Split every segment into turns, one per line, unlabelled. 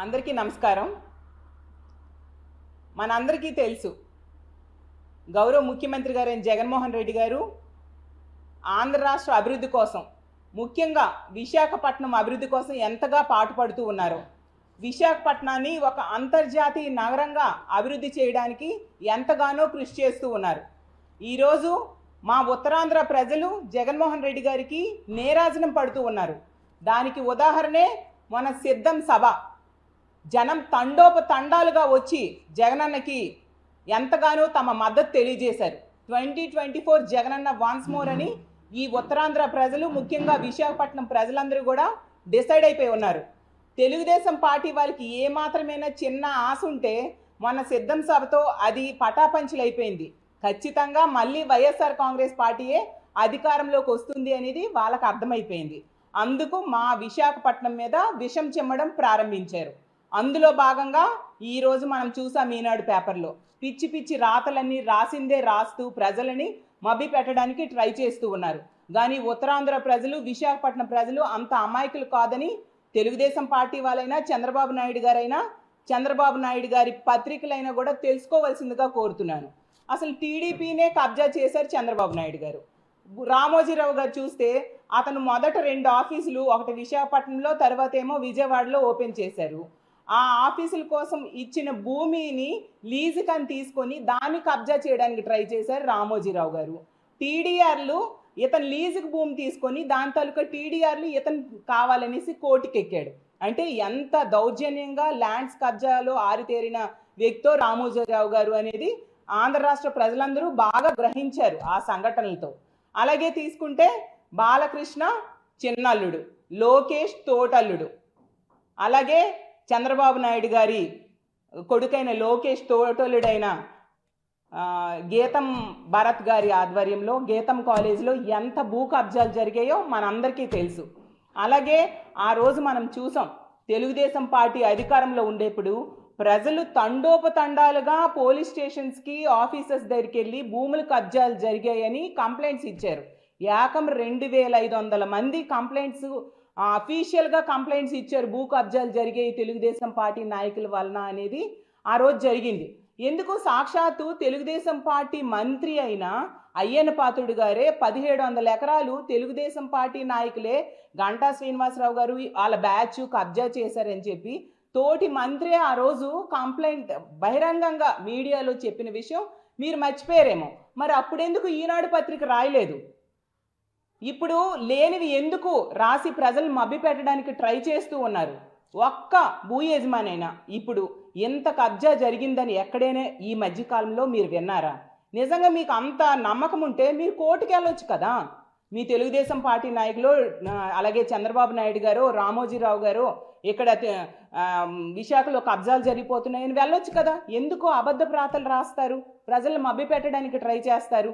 అందరికీ నమస్కారం. మనందరికీ తెలుసు గౌరవ ముఖ్యమంత్రి గారైన జగన్మోహన్ రెడ్డి గారు ఆంధ్ర రాష్ట్ర అభివృద్ధి కోసం, ముఖ్యంగా విశాఖపట్నం అభివృద్ధి కోసం ఎంతగా పాటుపడుతూ ఉన్నారో, విశాఖపట్నాన్ని ఒక అంతర్జాతీయ నగరంగా అభివృద్ధి చేయడానికి ఎంతగానో కృషి చేస్తూ ఉన్నారు. ఈరోజు మా ఉత్తరాంధ్ర ప్రజలు జగన్మోహన్ రెడ్డి గారికి నీరాజనం పడుతూ ఉన్నారు. దానికి ఉదాహరణే మన సిద్ధం సభ. జనం తండోపతండాలుగా వచ్చి జగనన్నకి ఎంతగానో తమ మద్దతు తెలియజేశారు. 2024 జగనన్న వాన్స్ మోర్ అని ఈ ఉత్తరాంధ్ర ప్రజలు, ముఖ్యంగా విశాఖపట్నం ప్రజలందరూ కూడా డిసైడ్ అయిపోయి ఉన్నారు. తెలుగుదేశం పార్టీ వాళ్ళకి ఏమాత్రమైనా చిన్న ఆశ ఉంటే మన సిద్ధం సభతో అది పటాపంచలైపోయింది. ఖచ్చితంగా మళ్ళీ వైఎస్ఆర్ కాంగ్రెస్ పార్టీయే అధికారంలోకి వస్తుంది అనేది వాళ్ళకి అర్థమైపోయింది. అందుకు మా విశాఖపట్నం మీద విషం చిమ్మడం ప్రారంభించారు. అందులో భాగంగా ఈరోజు మనం చూసాం ఈనాడు పేపర్లో పిచ్చి పిచ్చి రాతలన్నీ రాసిందే రాస్తూ ప్రజలని మభ్య పెట్టడానికి ట్రై చేస్తూ ఉన్నారు. కానీ ఉత్తరాంధ్ర ప్రజలు, విశాఖపట్నం ప్రజలు అంత అమాయకులు కాదని తెలుగుదేశం పార్టీ వాళ్ళైనా, చంద్రబాబు నాయుడు గారి పత్రికలైనా కూడా తెలుసుకోవాల్సిందిగా కోరుతున్నాను. అసలు టీడీపీనే కబ్జా చేశారు చంద్రబాబు నాయుడు గారు. రామోజీరావు గారు చూస్తే అతను మొదట 2 ఆఫీసులు, ఒకటి విశాఖపట్నంలో, తర్వాత ఏమో విజయవాడలో ఓపెన్ చేశారు. ఆ ఆఫీసుల కోసం ఇచ్చిన భూమిని లీజుకని తీసుకొని దాన్ని కబ్జా చేయడానికి ట్రై చేశారు రామోజీరావు గారు. టీడీఆర్లు ఇతను లీజుకు భూమి తీసుకొని దాని తాలూకా టీడీఆర్లు ఇతను కావాలనేసి కోర్టుకి ఎక్కాడు. అంటే ఎంత దౌర్జన్యంగా ల్యాండ్స్ కబ్జాలో ఆరితేరిన వ్యక్తో రామోజీరావు గారు అనేది ఆంధ్ర రాష్ట్ర ప్రజలందరూ బాగా గ్రహించారు ఆ సంఘటనలతో. అలాగే తీసుకుంటే బాలకృష్ణ చిన్నల్లుడు, లోకేష్ తోటల్లుడు, అలాగే చంద్రబాబు నాయుడు గారి కొడుకైన లోకేష్ తోటలుడైన గీతం భరత్ గారి ఆధ్వర్యంలో గీతం కాలేజీలో ఎంత భూ కబ్జాలు జరిగాయో మనందరికీ తెలుసు. అలాగే ఆ రోజు మనం చూసాం, తెలుగుదేశం పార్టీ అధికారంలో ఉండేప్పుడు ప్రజలు తండోపతండాలుగా పోలీస్ స్టేషన్స్కి, ఆఫీసర్స్ దగ్గరికి వెళ్ళి భూములు కబ్జాలు జరిగాయని కంప్లైంట్స్ ఇచ్చారు. ఏకం 2500 మంది కంప్లైంట్స్ అఫీషియల్గా కంప్లైంట్స్ ఇచ్చారు. భూ కబ్జాలు జరిగాయి తెలుగుదేశం పార్టీ నాయకుల వలన అనేది ఆ రోజు జరిగింది. ఎందుకు? సాక్షాత్తు తెలుగుదేశం పార్టీ మంత్రి అయిన అయ్యన్న పాత్రుడు గారే 1700 ఎకరాలు తెలుగుదేశం పార్టీ నాయకులే, గంటా శ్రీనివాసరావు గారు వాళ్ళ బ్యాచ్ కబ్జా చేశారని చెప్పి తోటి మంత్రి ఆ రోజు కంప్లైంట్ బహిరంగంగా మీడియాలో చెప్పిన విషయం మీరు మర్చిపోయారేమో. మరి అప్పుడెందుకు ఈనాడు పత్రిక రాయలేదు? ఇప్పుడు లేనివి ఎందుకు రాసి ప్రజలు మభ్య పెట్టడానికి ట్రై చేస్తూ ఉన్నారు? ఒక్క భూ యజమానైనా ఇప్పుడు ఎంత కబ్జా జరిగిందని ఎక్కడైనా ఈ మధ్యకాలంలో మీరు విన్నారా? నిజంగా మీకు అంత నమ్మకం ఉంటే మీరు కోర్టుకి వెళ్ళొచ్చు కదా. మీ తెలుగుదేశం పార్టీ నాయకులు, అలాగే చంద్రబాబు నాయుడు గారు, రామోజీరావు గారు ఇక్కడ విశాఖలో కబ్జాలు జరిగిపోతున్నాయని వెళ్ళొచ్చు కదా. ఎందుకు అబద్ధ ప్రాతలు రాస్తారు? ప్రజలను మభ్య పెట్టడానికి ట్రై చేస్తారు.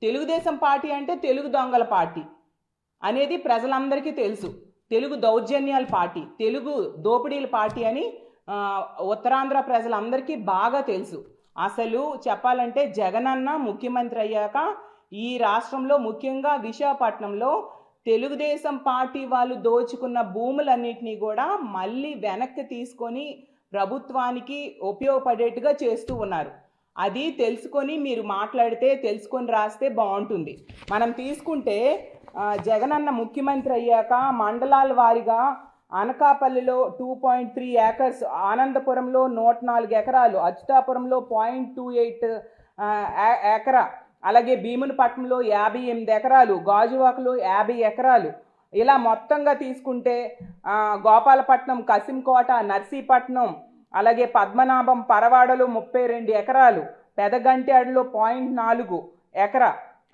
తెలుగుదేశం పార్టీ అంటే తెలుగు దొంగల పార్టీ అనేది ప్రజలందరికీ తెలుసు. తెలుగు దౌర్జన్యాల పార్టీ, తెలుగు దోపిడీల పార్టీ అని ఉత్తరాంధ్ర ప్రజలందరికీ బాగా తెలుసు. అసలు చెప్పాలంటే జగనన్న ముఖ్యమంత్రి అయ్యాక ఈ రాష్ట్రంలో, ముఖ్యంగా విశాఖపట్నంలో తెలుగుదేశం పార్టీ వాళ్ళు దోచుకున్న భూములన్నింటినీ కూడా మళ్ళీ వెనక్కి తీసుకొని ప్రభుత్వానికి ఉపయోగపడేట్టుగా చేస్తూ ఉన్నారు. అది తెలుసుకొని మీరు మాట్లాడితే, తెలుసుకొని రాస్తే బాగుంటుంది. మనం తీసుకుంటే జగనన్న ముఖ్యమంత్రి అయ్యాక మండలాల వారీగా అనకాపల్లిలో 2.3 ఏకర్స్, ఆనందపురంలో 104 ఎకరాలు, అచ్యుతాపురంలో 0.28 ఎకరా, అలాగే భీమునిపట్నంలో 58 ఎకరాలు, గాజువాకలో 50 ఎకరాలు, ఇలా మొత్తంగా తీసుకుంటే గోపాలపట్నం, కసింకోట, నర్సీపట్నం, అలాగే పద్మనాభం, పరవాడలో 32 ఎకరాలు, పెదగంట్యాడులో 0.4 ఎకరా,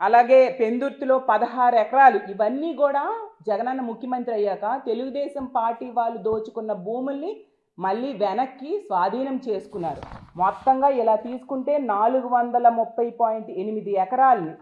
అలాగే పెందుర్తిలో 16 ఎకరాలు. ఇవన్నీ కూడా జగనన్న ముఖ్యమంత్రి అయ్యాక తెలుగుదేశం పార్టీ వాళ్ళు దోచుకున్న భూముల్ని మళ్ళీ వెనక్కి స్వాధీనం చేసుకున్నారు. మొత్తంగా ఇలా తీసుకుంటే 430.8 ఎకరాలని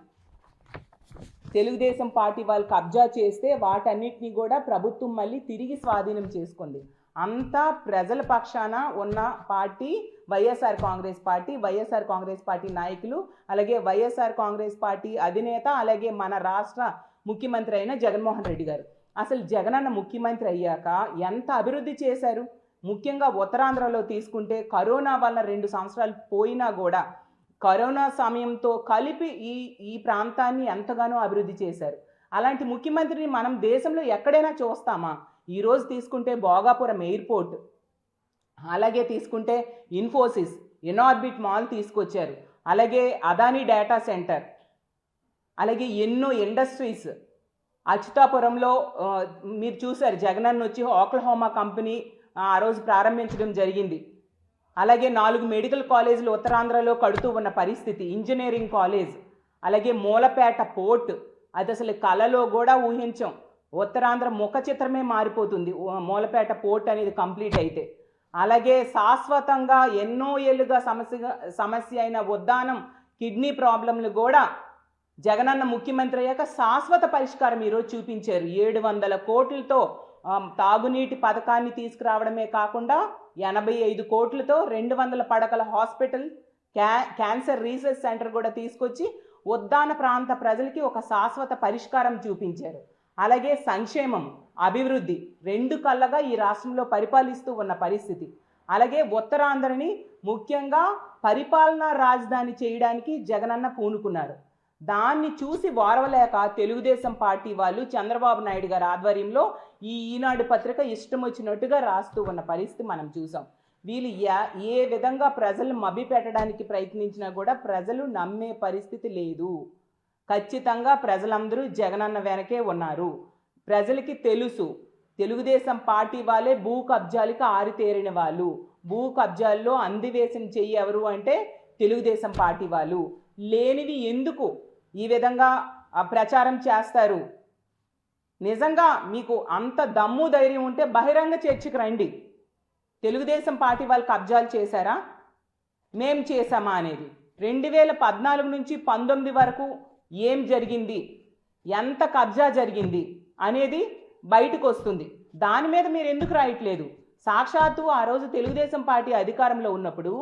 తెలుగుదేశం పార్టీ వాళ్ళు కబ్జా చేస్తే వాటన్నిటిని కూడా ప్రభుత్వం మళ్ళీ తిరిగి స్వాధీనం చేసుకుంది. అంతా ప్రజల పక్షాన ఉన్న party YSR Congress party, YSR Congress party నాయకులు, అలాగే వైఎస్ఆర్ కాంగ్రెస్ పార్టీ అధినేత, అలాగే మన రాష్ట్ర ముఖ్యమంత్రి అయిన జగన్మోహన్ రెడ్డి గారు. అసలు జగనన్న ముఖ్యమంత్రి అయ్యాక ఎంత అభివృద్ధి చేశారు? ముఖ్యంగా ఉత్తరాంధ్రలో తీసుకుంటే కరోనా వల్ల 2 సంవత్సరాలు పోయినా కూడా కరోనా సమయంతో కలిపి ఈ ప్రాంతాన్ని ఎంతగానో అభివృద్ధి చేశారు. అలాంటి ముఖ్యమంత్రిని మనం దేశంలో ఎక్కడైనా చూస్తామా? ఈరోజు తీసుకుంటే భోగాపురం ఎయిర్పోర్ట్, అలాగే తీసుకుంటే ఇన్ఫోసిస్, ఇనార్బిట్ మాల్ తీసుకొచ్చారు, అలాగే అదానీ డేటా సెంటర్, అలాగే ఎన్నో ఇండస్ట్రీస్. అచ్యుతాపురంలో మీరు చూశారు, జగనన్న వచ్చి ఓక్లహోమా కంపెనీ ఆ రోజు ప్రారంభించడం జరిగింది. అలాగే 4 మెడికల్ కాలేజీలు ఉత్తరాంధ్రలో కడుతూ ఉన్న పరిస్థితి, ఇంజనీరింగ్ కాలేజ్, అలాగే మూలపేట పోర్ట్, అది అసలు కళలో కూడా ఊహించాం. ఉత్తరాంధ్ర ముఖ చిత్రమే మారిపోతుంది మూలపేట పోర్ట్ అనేది కంప్లీట్ అయితే. అలాగే శాశ్వతంగా ఎన్నో ఏళ్ళుగా సమస్య అయిన ఉద్దానం కిడ్నీ ప్రాబ్లంలు కూడా జగనన్న ముఖ్యమంత్రి అయ్యాక శాశ్వత పరిష్కారం ఈరోజు చూపించారు. 700 కోట్లతో తాగునీటి పథకాన్ని తీసుకురావడమే కాకుండా 85 కోట్లతో 200 పడకల హాస్పిటల్, క్యాన్సర్ రీసెర్చ్ సెంటర్ కూడా తీసుకొచ్చి ఉద్దాన ప్రాంత ప్రజలకి ఒక శాశ్వత పరిష్కారం చూపించారు. అలాగే సంక్షేమం, అభివృద్ధి 2 కళ్ళగా ఈ రాష్ట్రంలో పరిపాలిస్తూ ఉన్న పరిస్థితి. అలాగే ఉత్తరాంధ్రని ముఖ్యంగా పరిపాలనా రాజధాని చేయడానికి జగనన్న పూనుకున్నారు. దాన్ని చూసి వారవలేక తెలుగుదేశం పార్టీ వాళ్ళు చంద్రబాబు నాయుడు గారి ఆధ్వర్యంలో ఈనాడు పత్రిక ఇష్టం వచ్చినట్టుగా రాస్తూ ఉన్న పరిస్థితి మనం చూసాం. వీళ్ళు ఏ విధంగా ప్రజలు మభ్యపెట్టడానికి ప్రయత్నించినా కూడా ప్రజలు నమ్మే పరిస్థితి లేదు. ఖచ్చితంగా ప్రజలందరూ జగనన్న వెనకే ఉన్నారు. ప్రజలకి తెలుసు, తెలుగుదేశం పార్టీ వాళ్ళే భూ కబ్జాలకి ఆరితేరిన వాళ్ళు. భూ కబ్జాల్లో అందివేసిన చెయ్యి ఎవరు అంటే తెలుగుదేశం పార్టీ వాళ్ళు. లేనివి ఎందుకు ఈ విధంగా ప్రచారం చేస్తారు? నిజంగా మీకు అంత దమ్ము ధైర్యం ఉంటే బహిరంగ చర్చకు రండి. తెలుగుదేశం పార్టీ వాళ్ళు కబ్జాలు చేశారా, మేం చేశామా అనేది 2014 నుంచి 19 వరకు ఏం జరిగింది, ఎంత కబ్జా జరిగింది అనేది బయటకు వస్తుంది. దాని మీద మీరు ఎందుకు రాయట్లేదు? సాక్షాత్తు ఆ రోజు తెలుగుదేశం పార్టీ అధికారంలో ఉన్నప్పుడు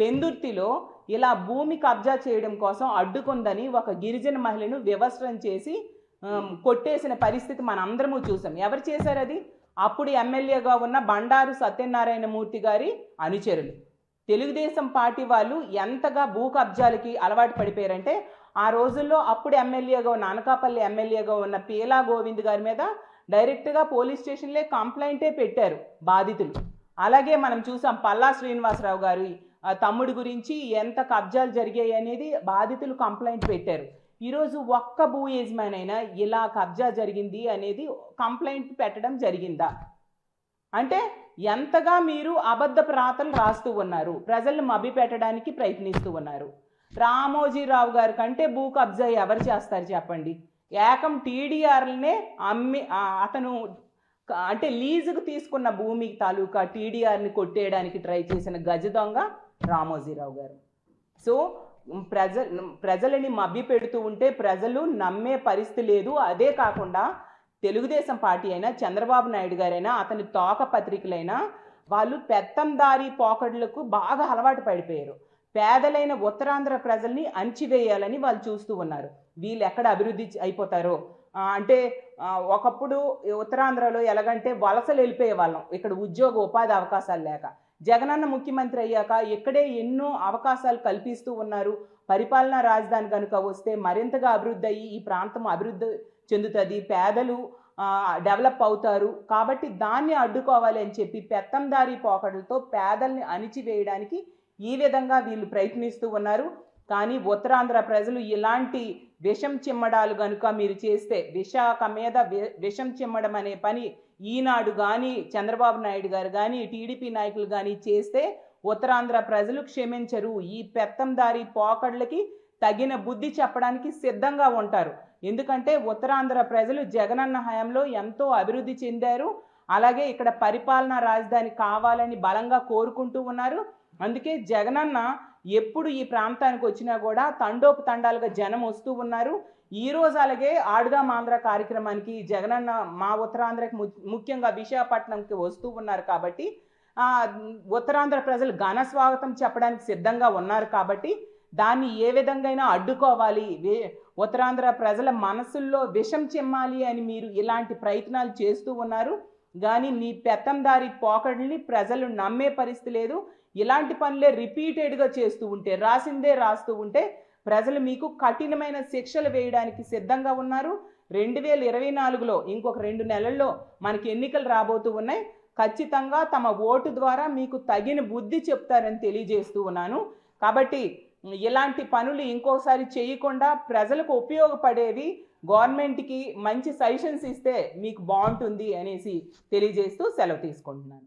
పెందుర్తిలో ఇలా భూమి కబ్జా చేయడం కోసం అడ్డుకుందని ఒక గిరిజన మహిళను వివస్త్రం చేసి కొట్టేసిన పరిస్థితి మనందరము చూసాం. ఎవరు చేశారు అది? అప్పుడు ఎమ్మెల్యేగా ఉన్న బండారు సత్యనారాయణ మూర్తి గారి అనుచరులు. తెలుగుదేశం పార్టీ వాళ్ళు ఎంతగా భూ కబ్జాలకి అలవాటు పడిపోయారంటే ఆ రోజుల్లో అప్పుడు ఎమ్మెల్యేగా ఉన్న అనకాపల్లి ఎమ్మెల్యేగా ఉన్న పీలా గోవింద్ గారి మీద డైరెక్ట్గా పోలీస్ స్టేషన్లే కంప్లైంటే పెట్టారు బాధితులు. అలాగే మనం చూసాం పల్లా శ్రీనివాసరావు గారి తమ్ముడి గురించి ఎంత కబ్జాలు జరిగాయి అనేది బాధితులు కంప్లైంట్ పెట్టారు. ఈరోజు ఒక్క భూ యజమాని అయినా ఇలా కబ్జా జరిగింది అనేది కంప్లైంట్ పెట్టడం జరిగిందా? అంటే ఎంతగా మీరు అబద్ధపు రాతలు రాస్తూ ఉన్నారు, ప్రజలను మభ్యపెట్టడానికి ప్రయత్నిస్తూ ఉన్నారు. రామోజీరావు గారి కంటే భూ కబ్జా ఎవరు చేస్తారు చెప్పండి? ఏకం టీడీఆర్లనే అమ్మి అతను అంటే లీజుకు తీసుకున్న భూమి తాలూకా టీడీఆర్ని కొట్టేయడానికి ట్రై చేసిన గజ దొంగ రామోజీరావు గారు. సో ప్రజలని మభ్యపెడుతూ ఉంటే ప్రజలు నమ్మే పరిస్థితి లేదు. అదే కాకుండా తెలుగుదేశం పార్టీ అయినా చంద్రబాబు నాయుడు గారైనా అతని తోక పత్రికలైనా వాళ్ళు పెత్తందారీ పోకడ్లకు బాగా అలవాటు పడిపోయారు. పేదలైన ఉత్తరాంధ్ర ప్రజల్ని అణచివేయాలని వాళ్ళు చూస్తూ ఉన్నారు. వీళ్ళు ఎక్కడ అభివృద్ధి అయిపోతారో అంటే ఒకప్పుడు ఉత్తరాంధ్రలో ఎలాగంటే వలసలు వెళ్ళిపోయే వాళ్ళం, ఇక్కడ ఉద్యోగ ఉపాధి అవకాశాలు లేక. జగనన్న ముఖ్యమంత్రి అయ్యాక ఇక్కడే ఎన్నో అవకాశాలు కల్పిస్తూ ఉన్నారు. పరిపాలనా రాజధాని కనుక వస్తే మరింతగా అభివృద్ధి అయ్యి ఈ ప్రాంతం అభివృద్ధి చెందుతుంది, పేదలు డెవలప్ అవుతారు. కాబట్టి దాన్ని అడ్డుకోవాలి అని చెప్పి పెత్తందారీ పోకడలతో పేదల్ని అణిచివేయడానికి ఈ విధంగా వీళ్ళు ప్రయత్నిస్తూ ఉన్నారు. కానీ ఉత్తరాంధ్ర ప్రజలు ఇలాంటి విషం చిమ్మడాలు కనుక మీరు చేస్తే, విశాఖ మీద విషం చిమ్మడం అనే పని ఈనాడు కానీ చంద్రబాబు నాయుడు గారు కానీ టీడీపీ నాయకులు కానీ చేస్తే ఉత్తరాంధ్ర ప్రజలు క్షమించరు. ఈ పెత్తందారీ పోకడ్లకి తగిన బుద్ధి చెప్పడానికి సిద్ధంగా ఉంటారు. ఎందుకంటే ఉత్తరాంధ్ర ప్రజలు జగనన్న హయాంలో ఎంతో అభివృద్ధి చెందారు. అలాగే ఇక్కడ పరిపాలనా రాజధాని కావాలని బలంగా కోరుకుంటూ ఉన్నారు. అందుకే జగనన్న ఎప్పుడు ఈ ప్రాంతానికి వచ్చినా కూడా తండోపు తండాలుగా జనం వస్తూ ఉన్నారు. ఈరోజు అలాగే ఆడుదాం ఆంధ్ర కార్యక్రమానికి జగనన్న మా ఉత్తరాంధ్రకి ముఖ్యంగా విశాఖపట్నంకి వస్తూ ఉన్నారు. కాబట్టి ఉత్తరాంధ్ర ప్రజలు ఘన స్వాగతం చెప్పడానికి సిద్ధంగా ఉన్నారు. కాబట్టి దాన్ని ఏ విధంగా అడ్డుకోవాలి, ఉత్తరాంధ్ర ప్రజల మనసుల్లో విషం చిమ్మాలి అని మీరు ఇలాంటి ప్రయత్నాలు చేస్తూ ఉన్నారు. కానీ నీ పెత్తందారి పోకడల్ని ప్రజలు నమ్మే పరిస్థితి లేదు. ఇలాంటి పనులే రిపీటెడ్గా చేస్తూ ఉంటే, రాసిందే రాస్తూ ఉంటే ప్రజలు మీకు కఠినమైన శిక్షలు వేయడానికి సిద్ధంగా ఉన్నారు. 2024లో ఇంకొక 2 నెలల్లో మనకి ఎన్నికలు రాబోతూ ఉన్నాయి. ఖచ్చితంగా తమ ఓటు ద్వారా మీకు తగిన బుద్ధి చెప్తారని తెలియజేస్తూ ఉన్నాను. కాబట్టి ఇలాంటి పనులు ఇంకోసారి చేయకుండా ప్రజలకు ఉపయోగపడేవి, గవర్నమెంట్కి మంచి సజెషన్స్ ఇస్తే మీకు బాగుంటుంది అనేసి తెలియజేస్తూ సెలవు తీసుకుంటున్నాను.